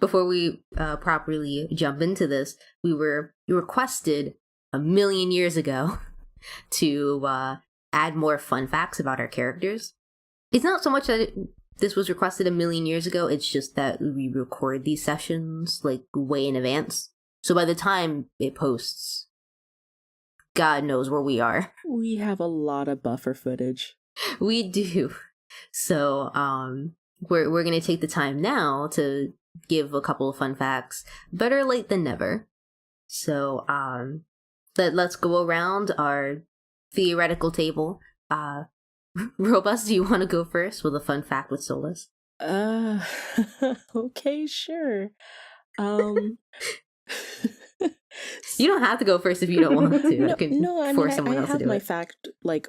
before we properly jump into this, you requested 1,000,000 years ago to add more fun facts about our characters. It's not so much that this was requested 1,000,000 years ago, it's just that we record these sessions like way in advance. So by the time it posts, God knows where we are. We have a lot of buffer footage. We do. So we're gonna take the time now to give a couple of fun facts. Better late than never. So let's go around our theoretical table. Robust, do you want to go first with a fun fact with Solis? Okay, sure. You don't have to go first if you don't want to. I have my fact like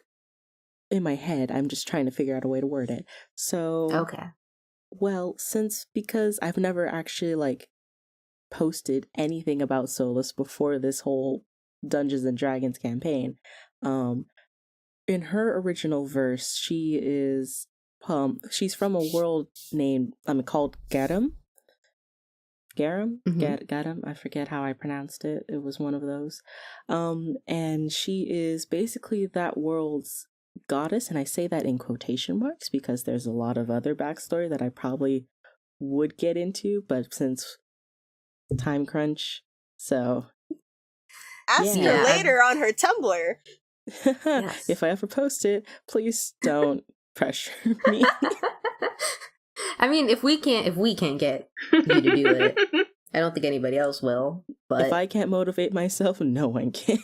in my head. I'm just trying to figure out a way to word it. So okay. Well, because I've never actually like posted anything about Solis before this whole Dungeons and Dragons campaign. In her original verse, she's from a world called Garum. Garum? Mm-hmm. Garum? I forget how I pronounced it. It was one of those. And she is basically that world's goddess, and I say that in quotation marks because there's a lot of other backstory that I probably would get into, but since time crunch, so ask her later on her Tumblr. Yes. If I ever post it, please don't pressure me. I mean, if we can't get you to do it, I don't think anybody else will. But if I can't motivate myself, no one can.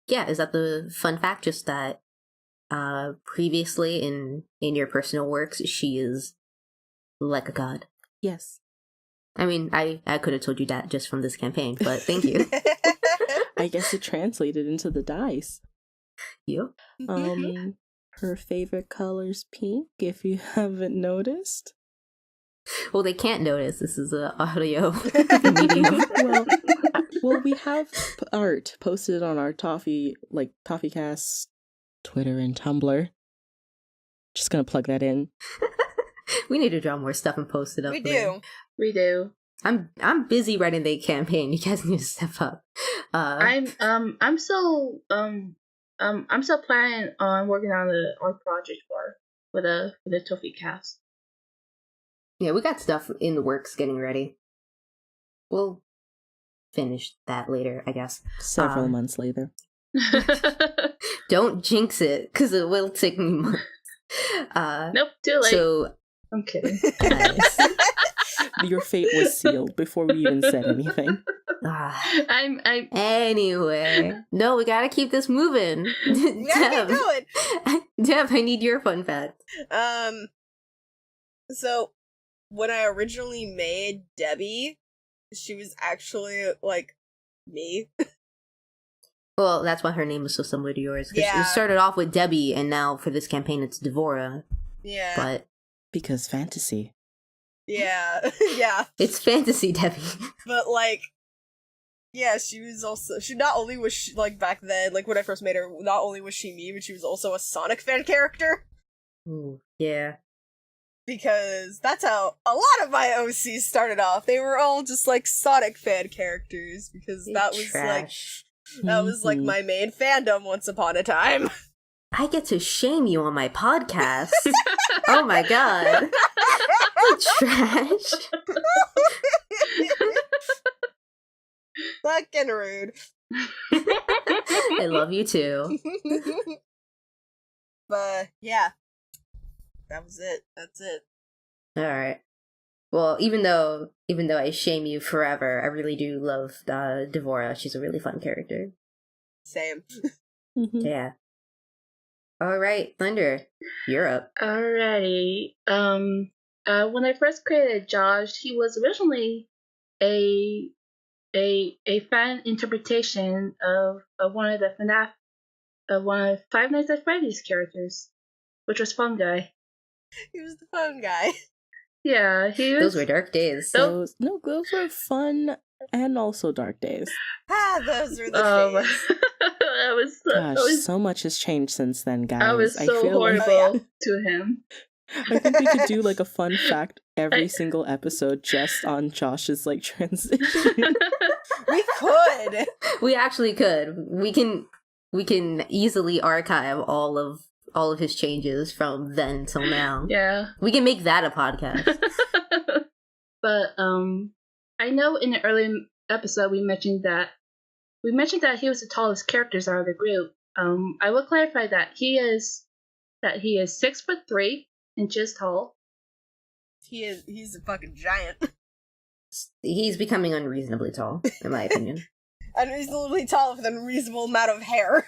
Yeah, is that the fun fact? Just that previously in your personal works, she is like a god. Yes. I mean, I could have told you that just from this campaign, but thank you. I guess it translated into the dice. Yep. Her favorite color's pink, if you haven't noticed. Well, they can't notice. This is an audio medium. Well, we have art posted on our TofeCast Twitter and Tumblr. Just gonna plug that in. We need to draw more stuff and post it up. We do. I'm busy writing the campaign. You guys need to step up. I'm still planning on working on the art project for the TofeCast. Yeah, we got stuff in the works getting ready. We'll finish that later, I guess. Several months later. Don't jinx it, because it will take me months. Nope, too late. So I'm kidding. Nice. Your fate was sealed before we even said anything. Anyway, no, we gotta keep this moving. We gotta keep going. Dev, I need your fun fact. So when I originally made Debbie, she was actually like me. Well, that's why her name was so similar to yours. Yeah. It started off with Debbie, and now for this campaign, it's Devora. Yeah. But because fantasy. Yeah. Yeah. It's fantasy, Debbie. But like, yeah, she not only was she, like, back then, like, when I first made her, not only was she me, but she was also a Sonic fan character. Ooh, yeah. Because that's how a lot of my OCs started off. They were all just, like, Sonic fan characters, because that was, Trash. like, my main fandom once upon a time. I get to shame you on my podcast. Oh my god. Trash. Fucking rude. I love you too. But yeah, that was it. That's it. All right. Well, even though I shame you forever, I really do love Devora. She's a really fun character. Same. Yeah. All right, Thunder, you're up. Alrighty. When I first created Josh, he was originally a fan interpretation of one of the FNAF, one of Five Nights at Freddy's characters, which was Fun Guy. He was the fun guy. Yeah, he was. Those were dark days. Those were fun and also dark days. Those were the days. So much has changed since then, guys. I was so horrible to him. I think we could do like a fun fact every single episode just on Josh's like transition. We could. We actually could. We can easily archive all of his changes from then till now. Yeah. We can make that a podcast. But I know in the early episode we mentioned that he was the tallest characters out of the group. I will clarify that he is 6'3" tall. He's a fucking giant. He's becoming unreasonably tall, in my opinion. Unreasonably tall with an unreasonable amount of hair.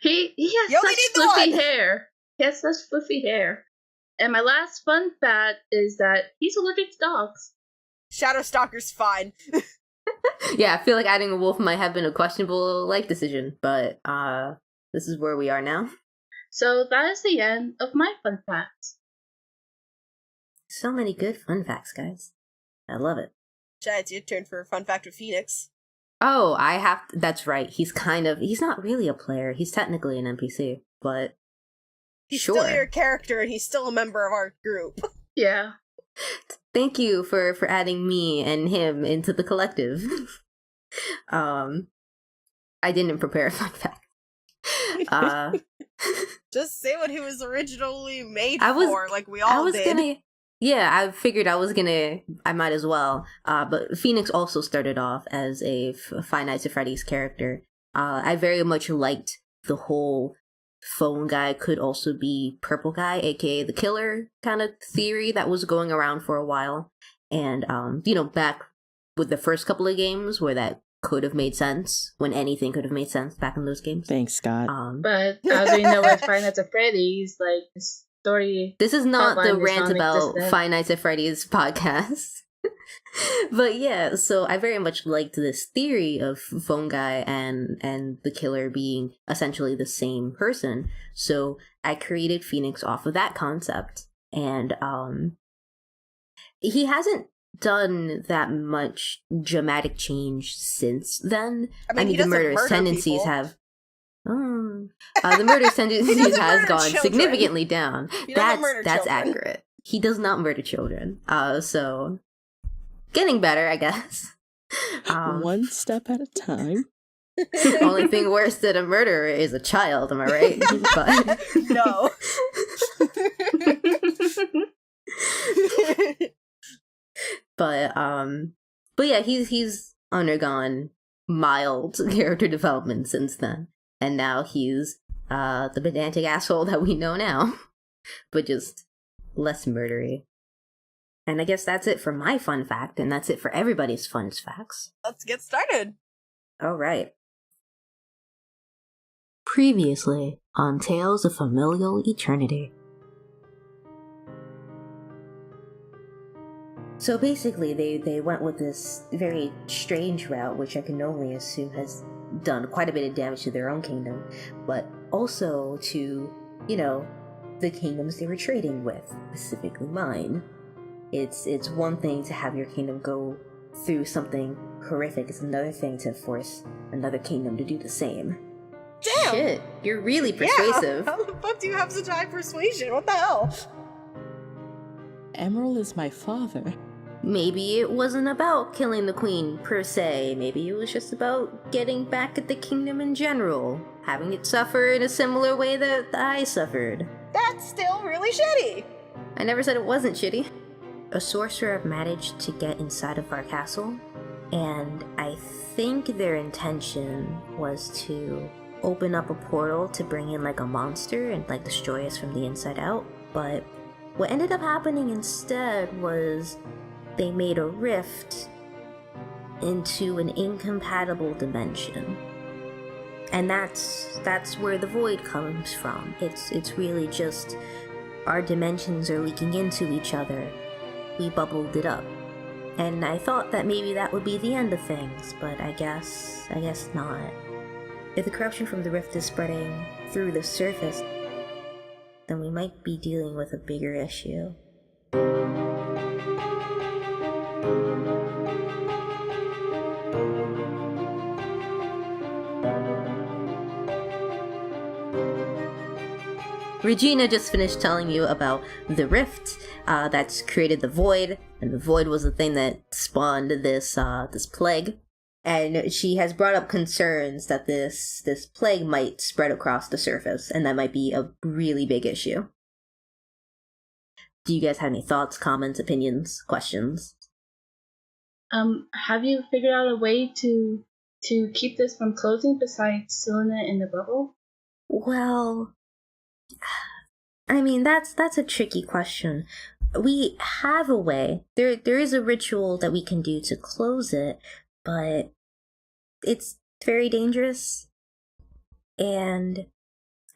he has You only such need fluffy one! hair. He has such fluffy hair. And my last fun fact is that he's allergic to dogs. Shadowstalker's fine. Yeah, I feel like adding a wolf might have been a questionable life decision, but this is where we are now. So that is the end of my fun facts. So many good fun facts, guys. I love it. Chad, it's your turn for a fun fact with Phoenix. Oh, that's right. He's not really a player. He's technically an NPC, but He's sure. still your character, and he's still a member of our group. Yeah. Thank you for adding me and him into the collective. I didn't prepare a fun fact. Just say what he was originally made I was- for, like we all did. I figured I might as well. But Phoenix also started off as a Five Nights at Freddy's character. I very much liked the whole phone guy could also be purple guy, aka the killer kind of theory that was going around for a while. And, back with the first couple of games where that could have made sense, when anything could have made sense back in those games. Thanks, Scott. But as we know with Five Nights at Freddy's, like, the story... This is not the outline is rant about non-existent. Five Nights at Freddy's podcast. But yeah, so I very much liked this theory of phone guy and the killer being essentially the same person. So I created Phoenix off of that concept. And he hasn't done that much dramatic change since then. I mean, he the doesn't murderous murder tendencies people. have the murderous tendencies doesn't has murder gone children. significantly down. He doesn't murder That's children. accurate. He does not murder children. So getting better, I guess. One step at a time. Only thing worse than a murderer is a child, am I right? But No. but yeah, he's undergone mild character development since then, and now he's the pedantic asshole that we know now, but just less murdery. And I guess that's it for my fun fact, and that's it for everybody's fun facts. Let's get started. All right. Previously on Tales of Familial Eternity. So basically, they went with this very strange route, which I can only assume has done quite a bit of damage to their own kingdom, but also to, the kingdoms they were trading with, specifically mine. It's one thing to have your kingdom go through something horrific. It's another thing to force another kingdom to do the same. Damn! Shit, you're really persuasive. Yeah, how the fuck do you have such high persuasion? What the hell? Emerald is my father. Maybe it wasn't about killing the queen per se. Maybe it was just about getting back at the kingdom in general, having it suffer in a similar way that I suffered. That's still really shitty. I never said it wasn't shitty. A sorcerer managed to get inside of our castle, and I think their intention was to open up a portal to bring in like a monster and like destroy us from the inside out. But what ended up happening instead was they made a rift into an incompatible dimension. And that's where the void comes from. It's really just our dimensions are leaking into each other. We bubbled it up. And I thought that maybe that would be the end of things, but I guess not. If the corruption from the rift is spreading through the surface, then we might be dealing with a bigger issue. Regina just finished telling you about the rift that's created the void, and the void was the thing that spawned this plague. And she has brought up concerns that this plague might spread across the surface, and that might be a really big issue. Do you guys have any thoughts, comments, opinions, questions? Have you figured out a way to keep this from closing besides sealing it in the bubble? Well, I mean, that's a tricky question. We have a way. There is a ritual that we can do to close it, but it's very dangerous. And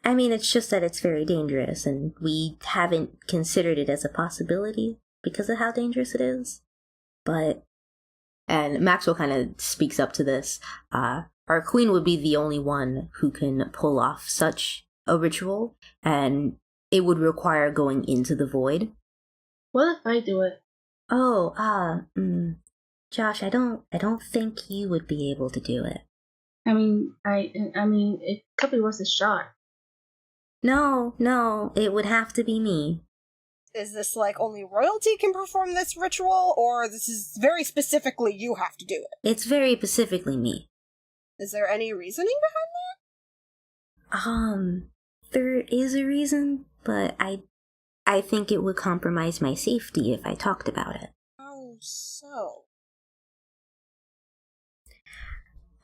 I mean, it's just that it's very dangerous, and we haven't considered it as a possibility because of how dangerous it is. And Maxwell kind of speaks up to this. Our queen would be the only one who can pull off such a ritual, and it would require going into the void. What if I do it? Josh, I don't think you would be able to do it. I mean, it could be worth a shot. No, it would have to be me. Is this like only royalty can perform this ritual, or this is very specifically you have to do it? It's very specifically me. Is there any reasoning behind that? There is a reason, but I think it would compromise my safety if I talked about it. How so?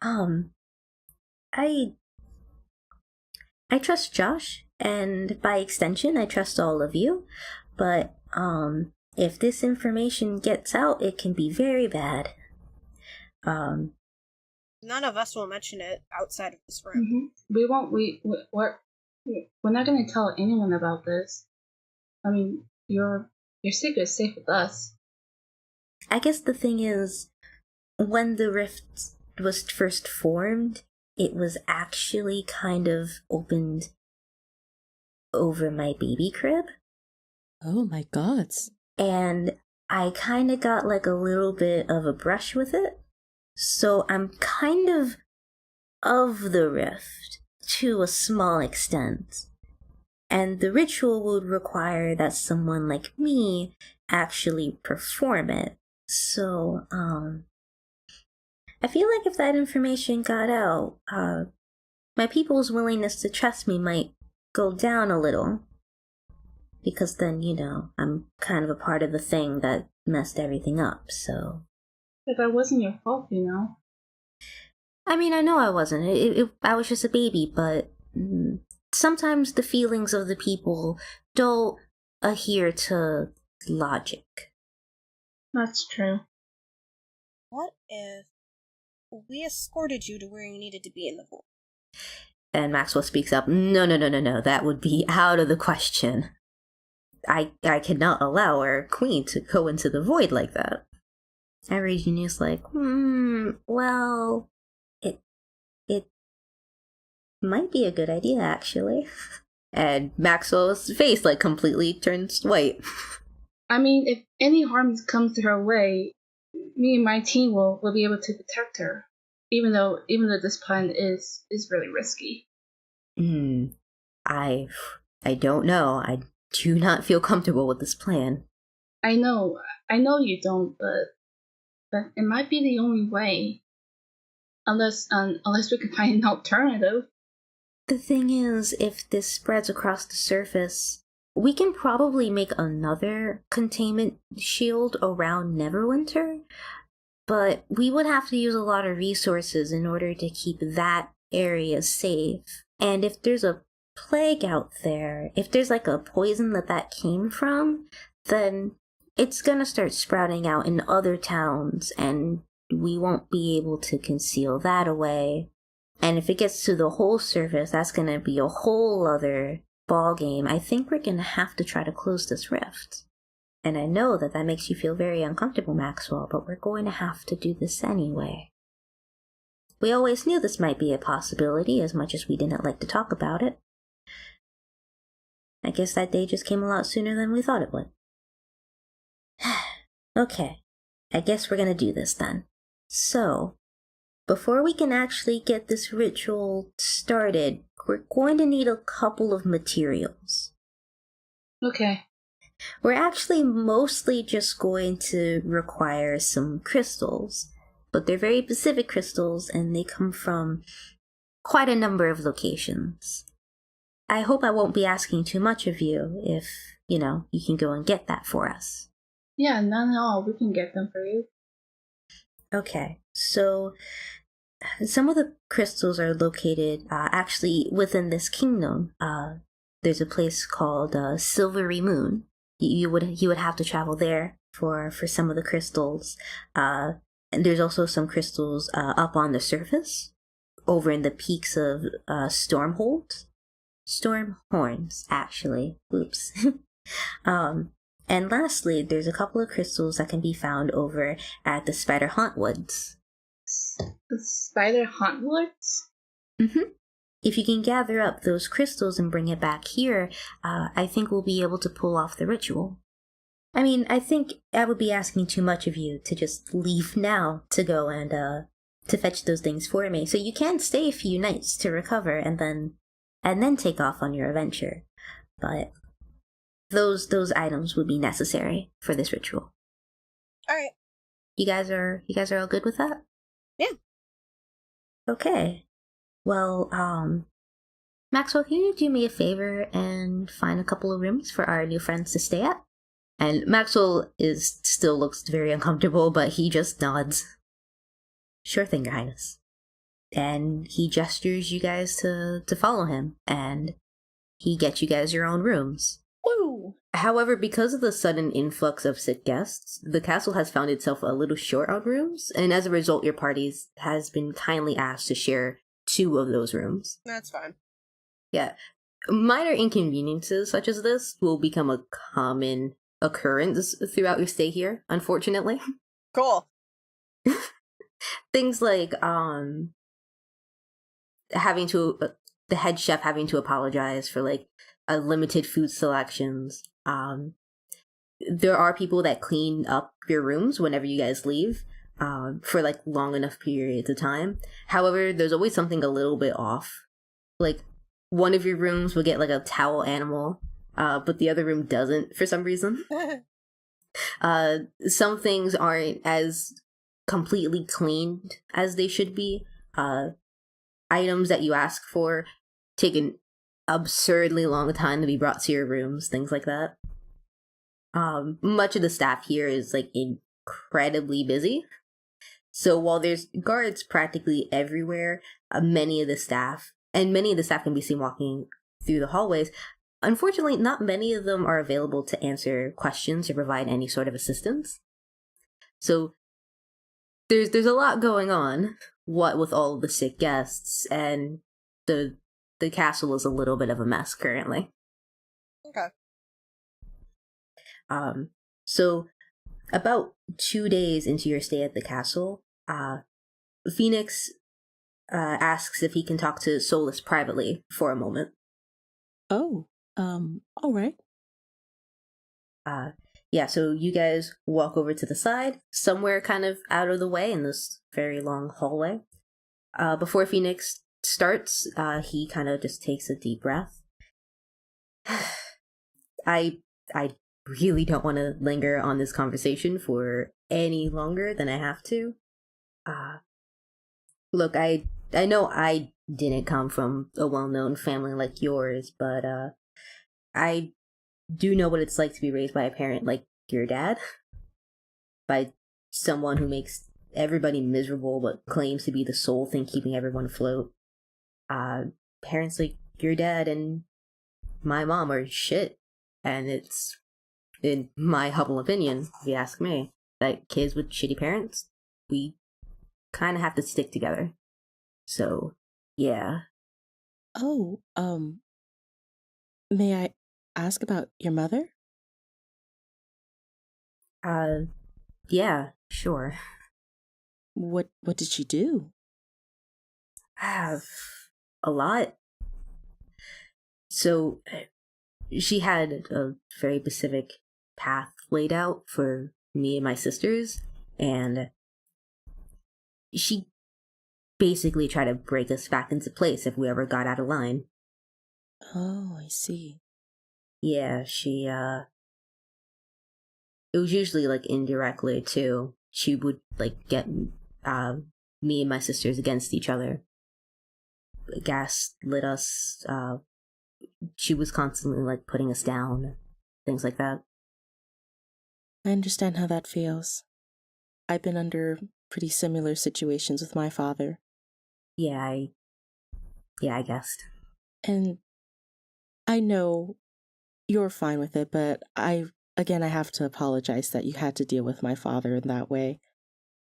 I trust Josh, and by extension, I trust all of you, but, if this information gets out, it can be very bad. None of us will mention it outside of this room. Mm-hmm. We won't, we're not going to tell anyone about this. I mean, your secret is safe with us. I guess the thing is, when the rift was first formed, it was actually kind of opened over my baby crib. Oh my god. And I kind of got like a little bit of a brush with it. So I'm kind of the rift to a small extent. And the ritual would require that someone like me actually perform it. So, I feel like if that information got out, my people's willingness to trust me might go down a little. Because then, I'm kind of a part of the thing that messed everything up, so... But that wasn't your fault, I mean, I know I wasn't. I was just a baby, but sometimes the feelings of the people don't adhere to logic. That's true. What if we escorted you to where you needed to be in the void? And Maxwell speaks up, No, that would be out of the question. I cannot allow our queen to go into the void like that. And Regina's like, well, it might be a good idea, actually. And Maxwell's face, completely turns white. I mean, if any harm comes to her way, me and my team will be able to protect her. Even though this plan is really risky. I don't know. I do not feel comfortable with this plan. I know you don't, but it might be the only way. Unless we can find an alternative. The thing is, if this spreads across the surface, we can probably make another containment shield around Neverwinter, but we would have to use a lot of resources in order to keep that area safe. And if there's a plague out there, if there's a poison that came from, then it's gonna start sprouting out in other towns, and we won't be able to conceal that away. And if it gets to the whole surface, that's gonna be a whole other ball game. I think we're gonna have to try to close this rift. And I know that makes you feel very uncomfortable, Maxwell, but we're going to have to do this anyway. We always knew this might be a possibility, as much as we didn't like to talk about it. I guess that day just came a lot sooner than we thought it would. Okay, I guess we're gonna do this then. So, before we can actually get this ritual started, we're going to need a couple of materials. Okay. We're actually mostly just going to require some crystals, but they're very specific crystals and they come from quite a number of locations. I hope I won't be asking too much of you if, you can go and get that for us. Yeah, none at all. We can get them for you. Okay, so some of the crystals are located actually within this kingdom. There's a place called Silvery Moon. You would have to travel there for some of the crystals. And there's also some crystals up on the surface, over in the peaks of Stormhorns, actually. Oops. And lastly, there's a couple of crystals that can be found over at the Spider Hauntwoods. The Spider Hauntwoods? Mm-hmm. If you can gather up those crystals and bring it back here, I think we'll be able to pull off the ritual. I mean, I think I would be asking too much of you to just leave now to go and to fetch those things for me. So you can stay a few nights to recover and then take off on your adventure. But those items would be necessary for this ritual. All right. You guys are all good with that? Yeah. Okay. Well, Maxwell, can you do me a favor and find a couple of rooms for our new friends to stay at? And Maxwell still looks very uncomfortable, but he just nods. Sure thing, Your Highness. And he gestures you guys to follow him, and he gets you guys your own rooms. Woo! However, because of the sudden influx of sick guests, the castle has found itself a little short on rooms, and as a result, your parties has been kindly asked to share 2 of those rooms. That's fine. Yeah. Minor inconveniences such as this will become a common occurrence throughout your stay here, unfortunately. Cool. Things like having to the head chef having to apologize for like limited food selections. There are people that clean up your rooms whenever you guys leave for like long enough periods of time. However, there's always something a little bit off. Like one of your rooms will get like a towel animal, but the other room doesn't for some reason. Some things aren't as completely cleaned as they should be. Items that you ask for take an absurdly long time to be brought to your rooms, things like that. Much of the staff here is like incredibly busy. So while there's guards practically everywhere, many of the staff can be seen walking through the hallways. Unfortunately, not many of them are available to answer questions or provide any sort of assistance. So there's a lot going on, what with all of the sick guests, and the castle is a little bit of a mess currently. Okay. So about 2 days into your stay at the castle, Phoenix asks if he can talk to Solis privately for a moment. Oh, all right. Yeah, so you guys walk over to the side, somewhere kind of out of the way in this very long hallway. Before Phoenix starts, he kind of just takes a deep breath. I really don't want to linger on this conversation for any longer than I have to. Look, I know I didn't come from a well-known family like yours, but I do know what it's like to be raised by a parent like your dad, by someone who makes everybody miserable but claims to be the sole thing keeping everyone afloat. Parents like your dad and my mom are shit, and it's, in my humble opinion, if you ask me, that kids with shitty parents, we kind of have to stick together. So, yeah. Oh, may I ask about your mother? Yeah, sure. What did she do? A lot. So, she had a very specific path laid out for me and my sisters, and she basically tried to break us back into place if we ever got out of line. Oh, I see. Yeah, it was usually, like, indirectly, too. She would, like, get, me and my sisters against each other. Gaslit us, she was constantly, like, putting us down, things like that. I understand how that feels. I've been under pretty similar situations with my father. Yeah, I guessed. And I know you're fine with it, but I have to apologize that you had to deal with my father in that way.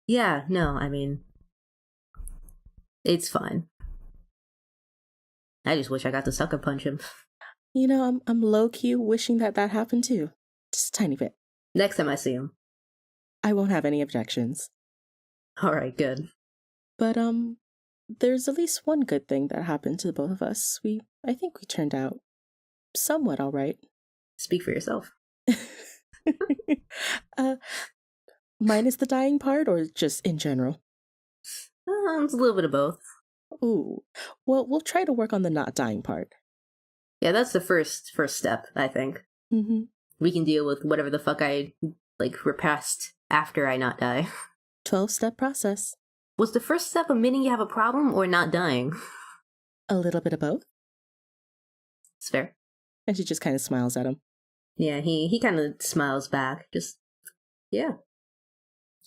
Yeah, no, I mean, it's fine. I just wish I got to sucker punch him. You know, I'm low-key wishing that happened too. Just a tiny bit. Next time I see him. I won't have any objections. Alright, good. But, there's at least one good thing that happened to both of us. I think we turned out somewhat alright. Speak for yourself. Minus the dying part, or just in general? It's a little bit of both. Ooh. Well, we'll try to work on the not dying part. Yeah, that's the first step, I think. Mm-hmm. We can deal with whatever the fuck I, like, repressed after I not die. 12-step process. Was the first step admitting you have a problem or not dying? A little bit of both. It's fair. And she just kind of smiles at him. Yeah, he kind of smiles back. Just, yeah.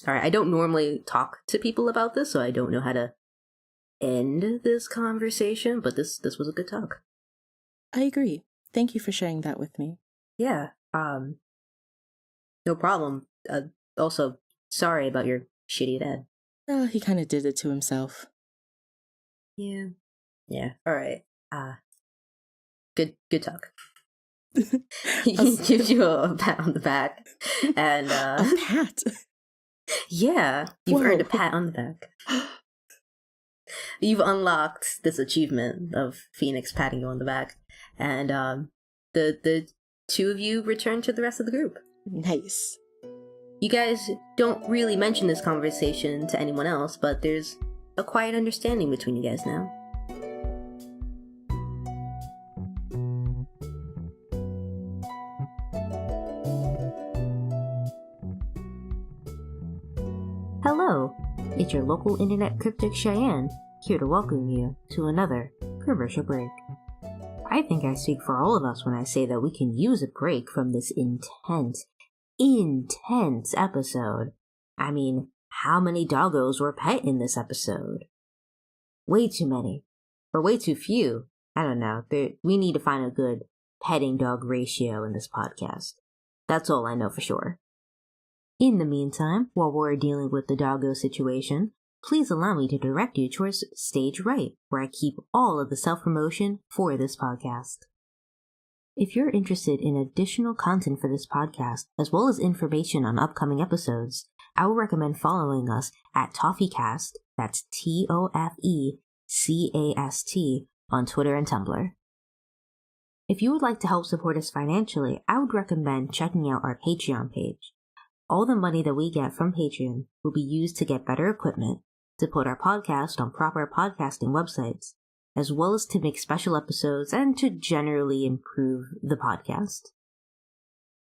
Alright, I don't normally talk to people about this, so I don't know how to end this conversation, but this was a good talk. I agree. Thank you for sharing that with me. Yeah, no problem. Also, sorry about your shitty dad. He kind of did it to himself. Yeah. Yeah, alright. Good talk. He gives you a pat on the back, and a pat? Yeah, you've Whoa. earned a pat on the back. You've unlocked this achievement of Phoenix patting you on the back, and the two of you return to the rest of the group. Nice. You guys don't really mention this conversation to anyone else, but there's a quiet understanding between you guys now. Hello, it's your local internet cryptic Cheyenne, here to welcome you to another commercial break. I think I speak for all of us when I say that we can use a break from this intense episode. I mean, how many doggos were pet in this episode? Way too many. Or way too few. I don't know. We need to find a good petting dog ratio in this podcast. That's all I know for sure. In the meantime, while we're dealing with the doggo situation, please allow me to direct you towards Stage Right, where I keep all of the self-promotion for this podcast. If you're interested in additional content for this podcast, as well as information on upcoming episodes, I would recommend following us at TofeCast, that's TofeCast, on Twitter and Tumblr. If you would like to help support us financially, I would recommend checking out our Patreon page. All the money that we get from Patreon will be used to get better equipment, to put our podcast on proper podcasting websites, as well as to make special episodes and to generally improve the podcast.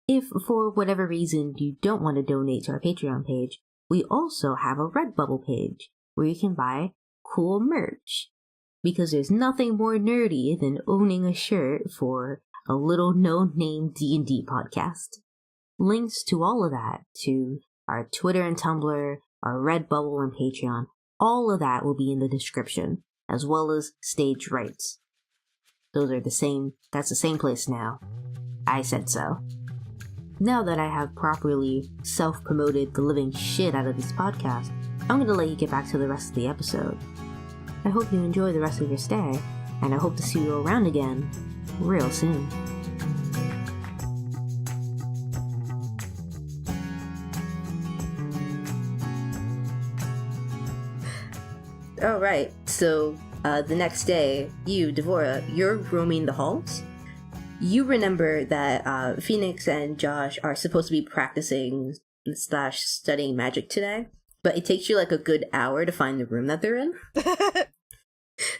If, for whatever reason, you don't want to donate to our Patreon page, we also have a Redbubble page where you can buy cool merch. Because there's nothing more nerdy than owning a shirt for a little no-name D&D podcast. Links to all of that, to our Twitter and Tumblr, our Redbubble and Patreon, all of that will be in the description, as well as Stage Rights. Those are that's the same place now. I said so. Now that I have properly self-promoted the living shit out of this podcast, I'm gonna let you get back to the rest of the episode. I hope you enjoy the rest of your stay, and I hope to see you around again real soon. Alright, so the next day, you, Devora, you're roaming the halls. You remember that Phoenix and Josh are supposed to be practicing / studying magic today, but it takes you like a good hour to find the room that they're in.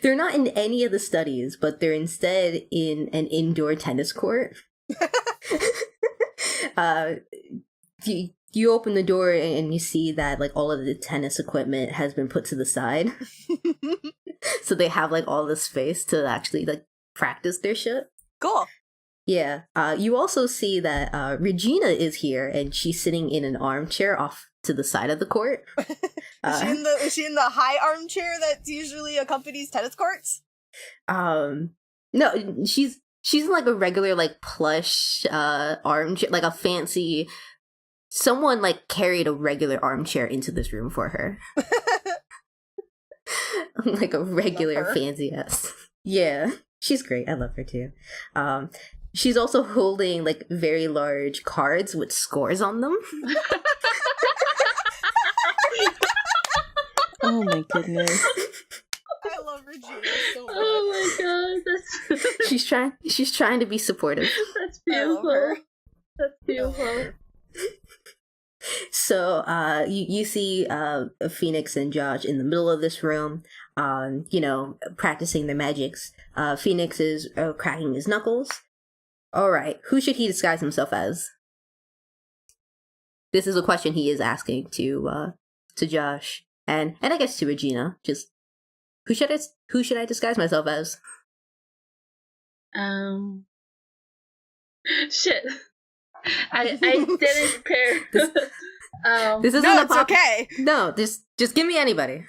They're not in any of the studies, but they're instead in an indoor tennis court. You open the door and you see that like all of the tennis equipment has been put to the side. So they have like all this space to actually like practice their shit. Cool. Yeah. You also see that Regina is here and she's sitting in an armchair off to the side of the court. Is she in the high armchair that usually accompanies tennis courts? No, she's in like a regular like plush armchair, like a fancy. Someone like carried a regular armchair into this room for her. Like a regular fancy ass. Yeah, she's great. I love her too. She's also holding like very large cards with scores on them. Oh my goodness. I love Regina so much. Oh my god, that's She's trying to be supportive. that's I love beautiful. her. That's beautiful. So you see Phoenix and Josh in the middle of this room, practicing their magics. Phoenix is cracking his knuckles. All right, who should he disguise himself as? This is a question he is asking to Josh and I guess to Regina. Just who should I disguise myself as? Shit. I didn't prepare. This isn't No, a it's okay. No, just give me anybody.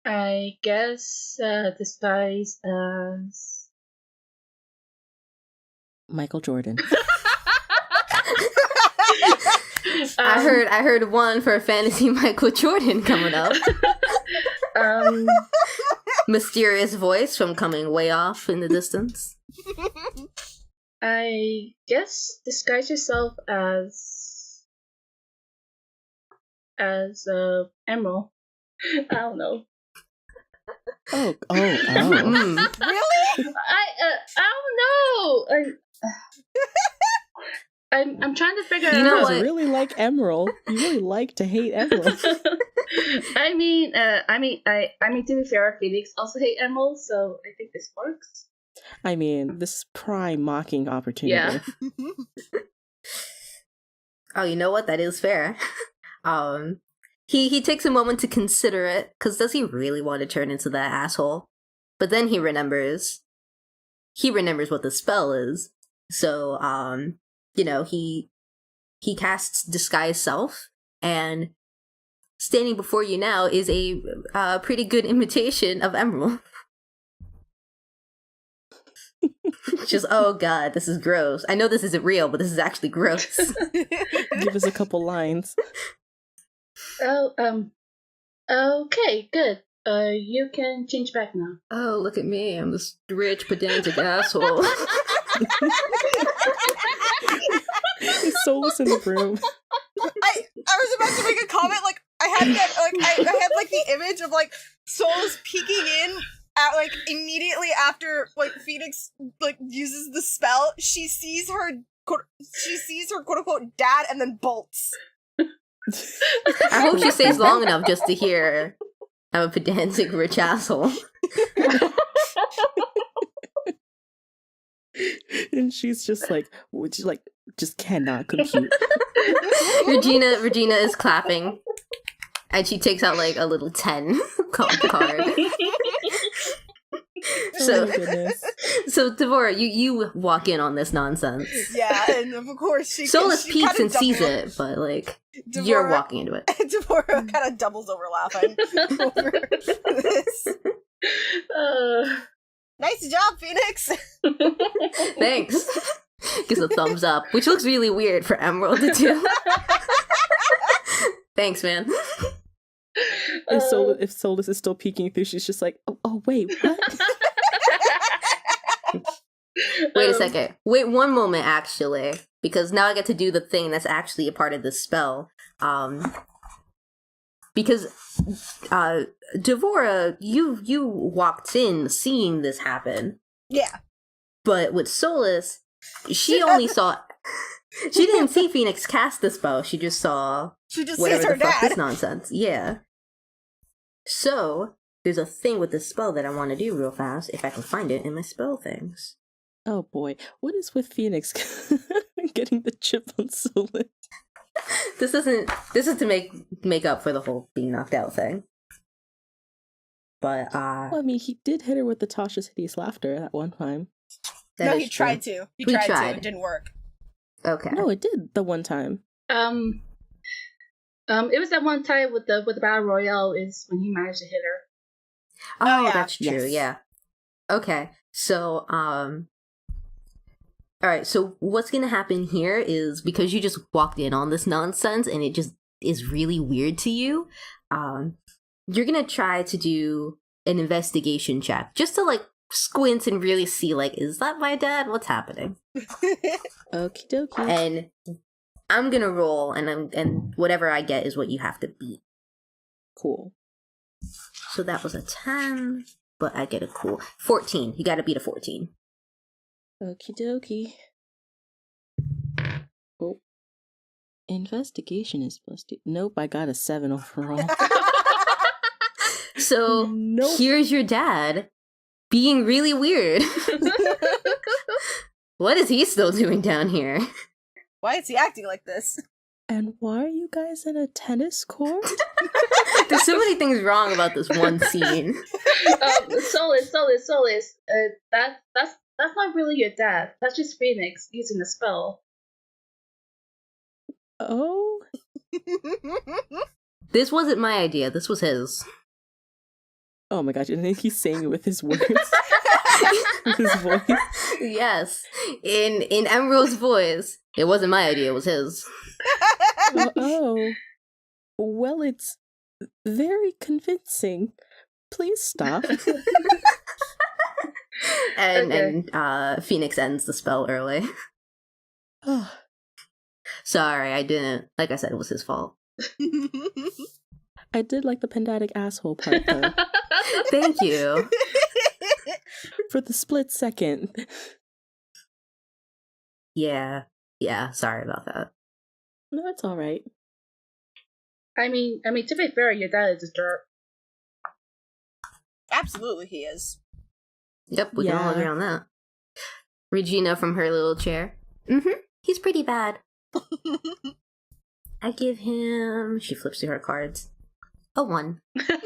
I guess disguise as Michael Jordan. I heard one for fantasy Michael Jordan coming up. Mysterious voice from coming way off in the distance. I guess disguise yourself as Emerald. I don't know. Oh. Mm. Really? I don't know. I'm trying to figure You know out. what? Really like Emerald. You really like to hate Emerald. I mean, to be fair, Phoenix also hate Emerald, so I think this works. I mean, this is prime mocking opportunity. Yeah. Oh, you know what? That is fair. He takes a moment to consider it, because does he really want to turn into that asshole? But then he remembers what the spell is. So, he casts Disguise Self, and standing before you now is a pretty good imitation of Emerald. Just, oh god, this is gross. I know this isn't real, but this is actually gross. Give us a couple lines. Oh, okay, good. You can change back now. Oh, look at me. I'm this rich, pedantic asshole. Is Solis in the room? I was about to make a comment, like, I had the image of, like, Solis peeking in at, like, immediately after, like, Phoenix, like, uses the spell. She sees her quote-unquote dad and then bolts. I hope she stays long enough just to hear I'm a pedantic rich asshole. And she's just like, just cannot compute. Regina is clapping, and she takes out like a little 10 card. Oh my goodness. So Devora, you walk in on this nonsense. Yeah, and of course Solis she peeks kinda and sees doubles- it, but like Devora- you're walking into it. Devora kind of doubles over laughing over this. Nice job, Phoenix! Thanks. Gives a thumbs up, which looks really weird for Emerald to do. Thanks, man. If Solis is still peeking through, she's just like, oh wait, what? Wait a second. Wait one moment, actually, because now I get to do the thing that's actually a part of the spell. Because Devora, you walked in seeing this happen. Yeah. But with Solis, she only saw. She didn't see Phoenix cast the spell. She just saw. She just whatever sees her the fuck dad. this nonsense. Yeah. So there's a thing with this spell that I want to do real fast. If I can find it in my spell things. Oh boy, what is with Phoenix getting the chip on Solis? This is to make up for the whole being knocked out thing. But Well, I mean, he did hit her with the Tasha's hideous laughter at one time. No, he tried to. He tried to. It didn't work. Okay. No, it did the one time. It was that one time with the battle royale is when he managed to hit her. Oh, yeah. that's true. Yes. Yeah. Okay. So, all right. So what's gonna happen here is because you just walked in on this nonsense and it just is really weird to you. You're gonna try to do an investigation check just to like squint and really see like, is that my dad? What's happening? Okie dokie. And I'm gonna roll, and whatever I get is what you have to beat. Cool. So that was a 10, but I get a cool 14. You gotta beat a 14. Okie dokie. Oh. Investigation is +2. Nope, I got a 7 overall. So Nope. here's your dad being really weird. What is he still doing down here? Why is he acting like this? And why are you guys in a tennis court? There's so many things wrong about this one scene. Solis. That's not really your dad. That's just Phoenix using the spell. Oh? This wasn't my idea. This was his. Oh my gosh, and then he's saying it with his words. With his voice. Yes, in Emerald's voice. It wasn't my idea. It was his. Oh. Well, it's very convincing. Please stop. And Phoenix ends the spell early. Oh, Sorry, I didn't. Like I said, it was his fault. I did like the pendatic asshole part, though. Thank you. For the split second. Yeah, sorry about that. No, it's alright. I mean, to be fair, your dad is a jerk. Absolutely, he is. Yep, we can all agree on that. Regina from her little chair. He's pretty bad. I give him... She flips through her cards. A 1. I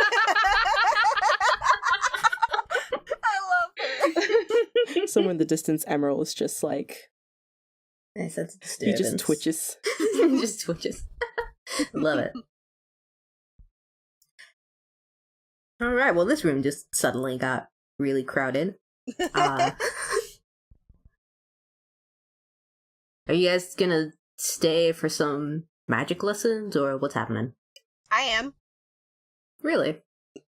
love her. Somewhere in the distance, Emerald is just like... I sense He disturbance. just twitches. Just twitches. Love it. Alright, well this room just suddenly got really crowded. Are you guys gonna stay for some magic lessons, or what's happening? I am. Really?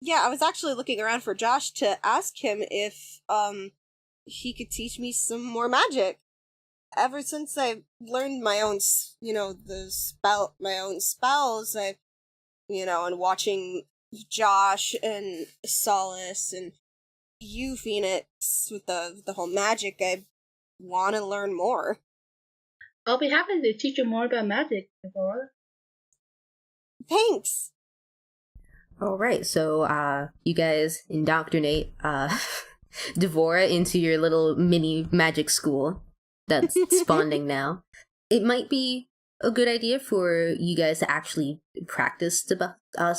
Yeah, I was actually looking around for Josh to ask him if he could teach me some more magic. Ever since I learned my own, my own spells, and watching Josh and Solis and you, Phoenix, with the whole magic, I want to learn more. I'll be happy to teach you more about magic, Devora. Thanks. Alright, so you guys indoctrinate Devora into your little mini magic school that's spawning now. It might be a good idea for you guys to actually practice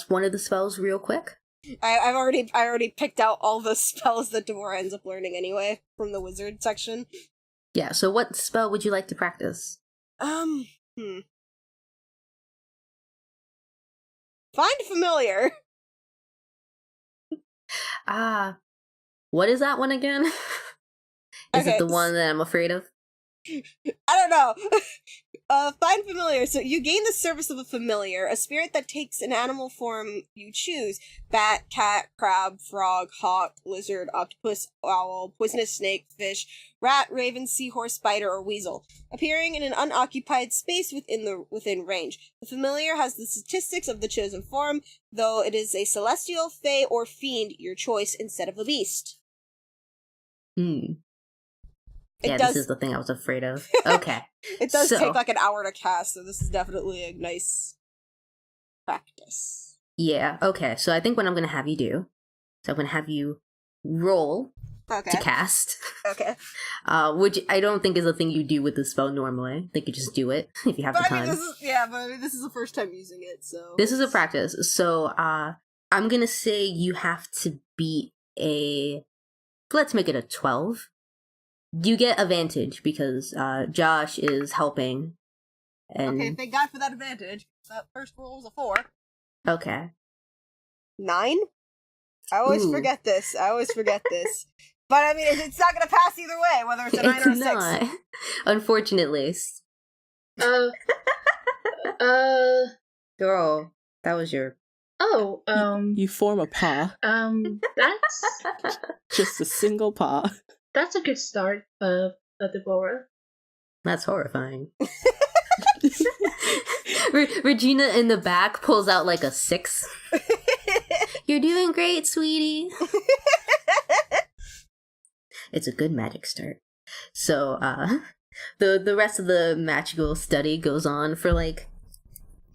one of the spells real quick. I already picked out all the spells that Devora ends up learning anyway from the wizard section. Yeah, so what spell would you like to practice? Find familiar. What is that one again? Is it the one that I'm afraid of? I don't know. Find familiar. So you gain the service of a familiar, a spirit that takes an animal form you choose. Bat, cat, crab, frog, hawk, lizard, octopus, owl, poisonous snake, fish, rat, raven, seahorse, spider, or weasel. Appearing in an unoccupied space within range. The familiar has the statistics of the chosen form, though it is a celestial, fae, or fiend, your choice, instead of a beast. This is the thing I was afraid of. Okay. It does take like an hour to cast, so this is definitely a nice practice. Yeah, okay. So I think what I'm going to have you do, I'm going to have you roll Okay. to cast. Okay. Which I don't think is a thing you do with the spell normally. I think you just do it if you have the time. This is the first time using it, so This is a practice. So I'm gonna say you have to beat let's make it a 12. You get advantage because Josh is helping. And okay, thank God for that advantage. That first roll was a 4. Okay. 9? I always Ooh. forget this. But I mean, it's not gonna pass either way, whether it's a 9 or a 6. Not. Unfortunately. Girl, that was your... Oh, You form a paw. that's Just a single paw. that's a good start of Devora. That's horrifying. Regina in the back pulls out like a 6. You're doing great, sweetie. It's a good magic start. So, the rest of the magical study goes on for like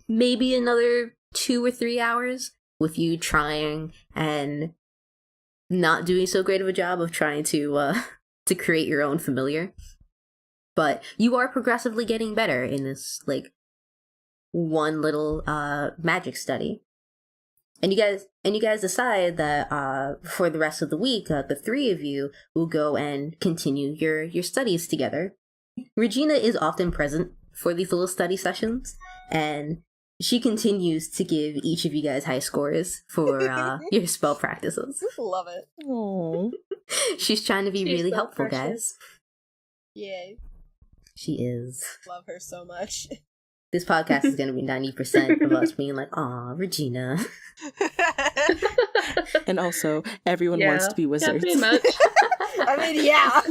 maybe another 2 or 3 hours with you trying and not doing so great of a job of trying to create your own familiar. But you are progressively getting better in this like one little magic study. And you guys decide that for the rest of the week, the 3 of you will go and continue your studies together. Regina is often present for these little study sessions, and she continues to give each of you guys high scores for your spell practices. Love it. Aww. She's trying to be She's really so helpful, precious. guys. Yay. She is. Love her so much. This podcast is going to be 90% of us being like, aw, Regina. And also, everyone wants to be wizards. Yeah, pretty much. I mean, yeah.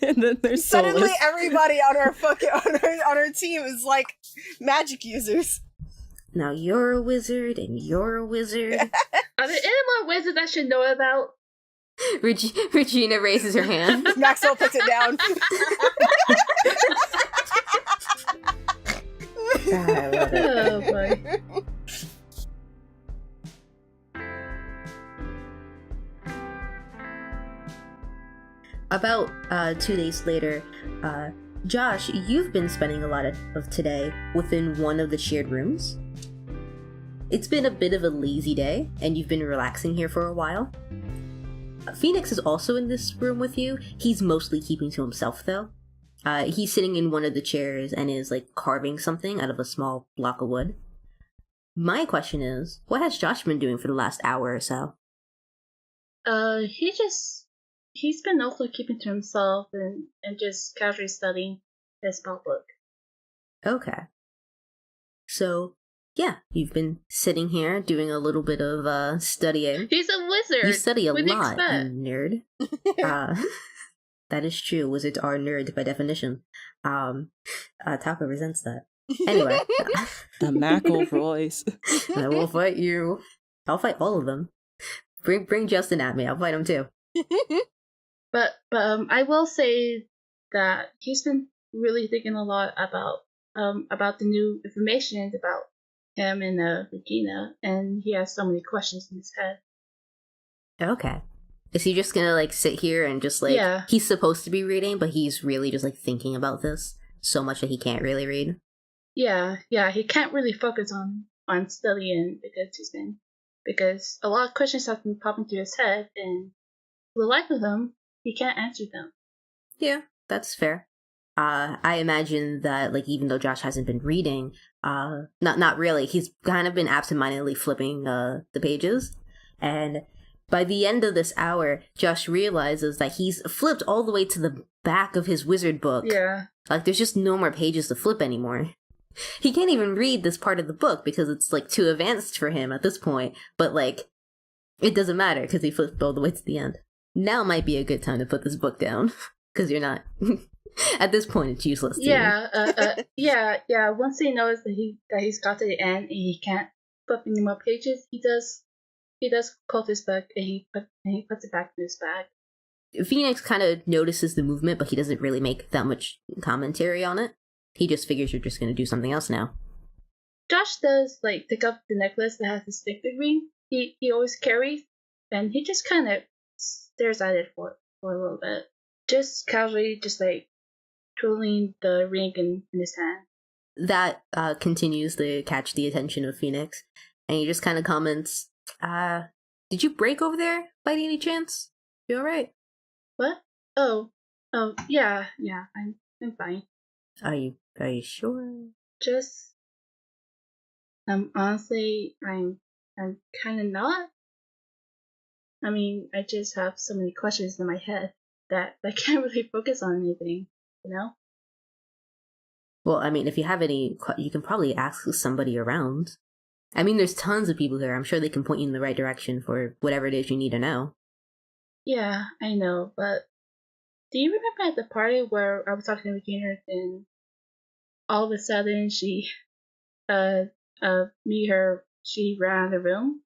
And then there's Suddenly Solis. everybody on our team is like magic users. Now you're a wizard, and you're a wizard. Are there any more wizards I should know about? Regina raises her hand. Maxwell puts it down. God, I love it. Oh boy. About 2 days later, Josh, you've been spending a lot of today within one of the shared rooms. It's been a bit of a lazy day, and you've been relaxing here for a while. Phoenix is also in this room with you. He's mostly keeping to himself, though. He's sitting in one of the chairs and is, like, carving something out of a small block of wood. My question is, what has Josh been doing for the last hour or so? He's been also keeping to himself and just casually studying his spell book. Okay. So, yeah, you've been sitting here doing a little bit of studying. He's a wizard. You study a What do you lot, expect? you nerd. That is true. Wizards are nerds by definition. Taka resents that. Anyway. The Mackle voice. I will fight you. I'll fight all of them. Bring Justin at me. I'll fight him too. But I will say that he's been really thinking a lot about the new information about him and Regina, and he has so many questions in his head. Okay. Is he just gonna like sit here and just like Yeah. he's supposed to be reading, but he's really just like thinking about this so much that he can't really read? Yeah, he can't really focus on studying because a lot of questions have been popping through his head, and for the life of him, he can't answer them. Yeah, that's fair. I imagine that like even though Josh hasn't been reading, not really, he's kind of been absentmindedly flipping the pages, and by the end of this hour, Josh realizes that he's flipped all the way to the back of his wizard book. Yeah. Like there's just no more pages to flip anymore. He can't even read this part of the book because it's like too advanced for him at this point, but like it doesn't matter because he flipped all the way to the end. Now might be a good time to put this book down because you're not at this point it's useless to you. Yeah. Once he knows that he's got to the end and he can't flip any more pages, he does close his book and he puts it back in his bag. Phoenix kind of notices the movement, but he doesn't really make that much commentary on it. He just figures you're just going to do something else now. Josh does like pick up the necklace that has the sticker ring he always carries, and he just kind of stares at it for a little bit. Just casually, just like twirling the ring in his hand. That continues to catch the attention of Phoenix, and he just kind of comments, did you break over there by any chance? You alright? What? Oh, yeah, I'm fine. Are you sure? Just, honestly, I'm kind of not. I mean, I just have so many questions in my head that I can't really focus on anything, you know? Well, I mean, if you have any, you can probably ask somebody around. I mean, there's tons of people here. I'm sure they can point you in the right direction for whatever it is you need to know. Yeah, I know, but do you remember at the party where I was talking to Regina and all of a sudden she, she ran out of the room?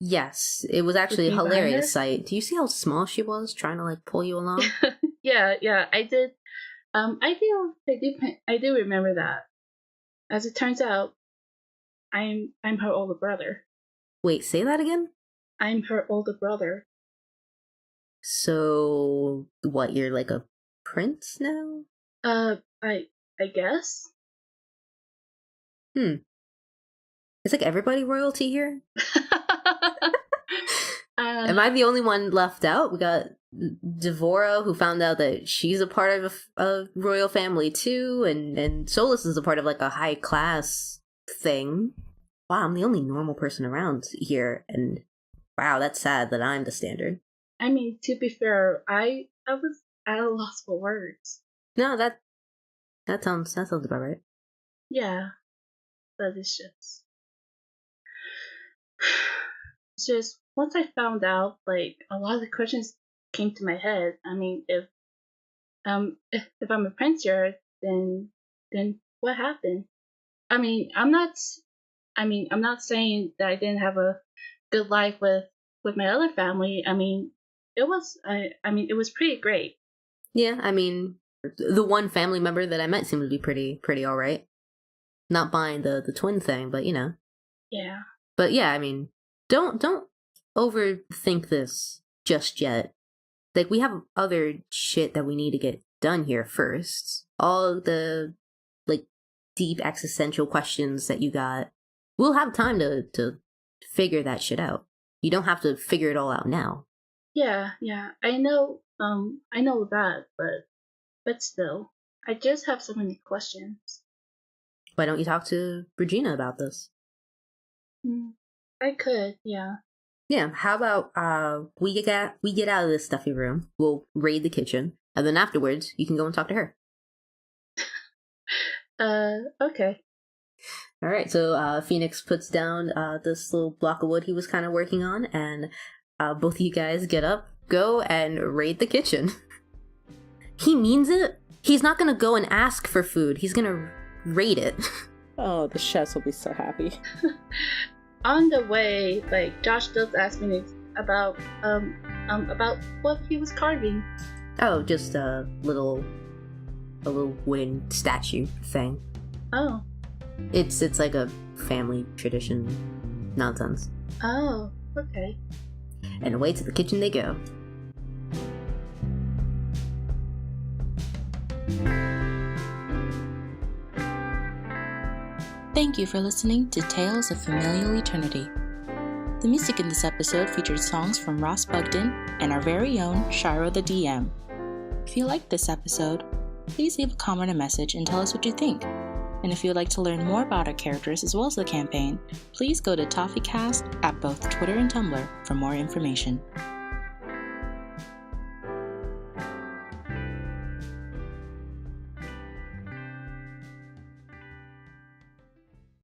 Yes, it was actually a hilarious sight. Do you see how small she was trying to like pull you along? Yeah, I did. I do remember that. As it turns out, I'm her older brother. Wait, say that again? I'm her older brother. So, what, you're like a prince now? I guess. It's like everybody royalty here? Am I the only one left out? We got Devora, who found out that she's a part of a royal family too, and Solis is a part of like a high class thing. Wow, I'm the only normal person around here, and wow, that's sad that I'm the standard. I mean, to be fair, I was at a loss for words. No, that sounds about right. Yeah, but it's just once I found out, like, a lot of the questions came to my head. I mean, if I'm a prince here, then what happened? I mean, I'm not saying that I didn't have a good life with my other family. I mean, it was pretty great. Yeah, I mean, the one family member that I met seemed to be pretty all right. Not buying the twin thing, but you know. Yeah. But yeah, I mean, don't overthink this just yet. Like, we have other shit that we need to get done here first. All the like deep existential questions that you got, we'll have time to figure that shit out. You don't have to figure it all out now. Yeah, I know that, but still, I just have so many questions. Why don't you talk to Regina about this? I could, yeah. Yeah, how about we get out of this stuffy room, we'll raid the kitchen, and then afterwards you can go and talk to her. Okay. Alright, so Phoenix puts down this little block of wood he was kind of working on, and both of you guys get up, go and raid the kitchen. He means it. He's not gonna go and ask for food, he's gonna raid it. Oh, the chefs will be so happy. On the way, like, Josh does ask me about what he was carving. Oh, just a little wooden statue thing. Oh. It's like a family tradition nonsense. Oh, okay. And away to the kitchen they go. Thank you for listening to Tales of Familial Eternity. The music in this episode featured songs from Ross Bugden and our very own Cheyro the DM. If you liked this episode, please leave a comment or message and tell us what you think. And if you would like to learn more about our characters as well as the campaign, please go to TofeCast at both Twitter and Tumblr for more information.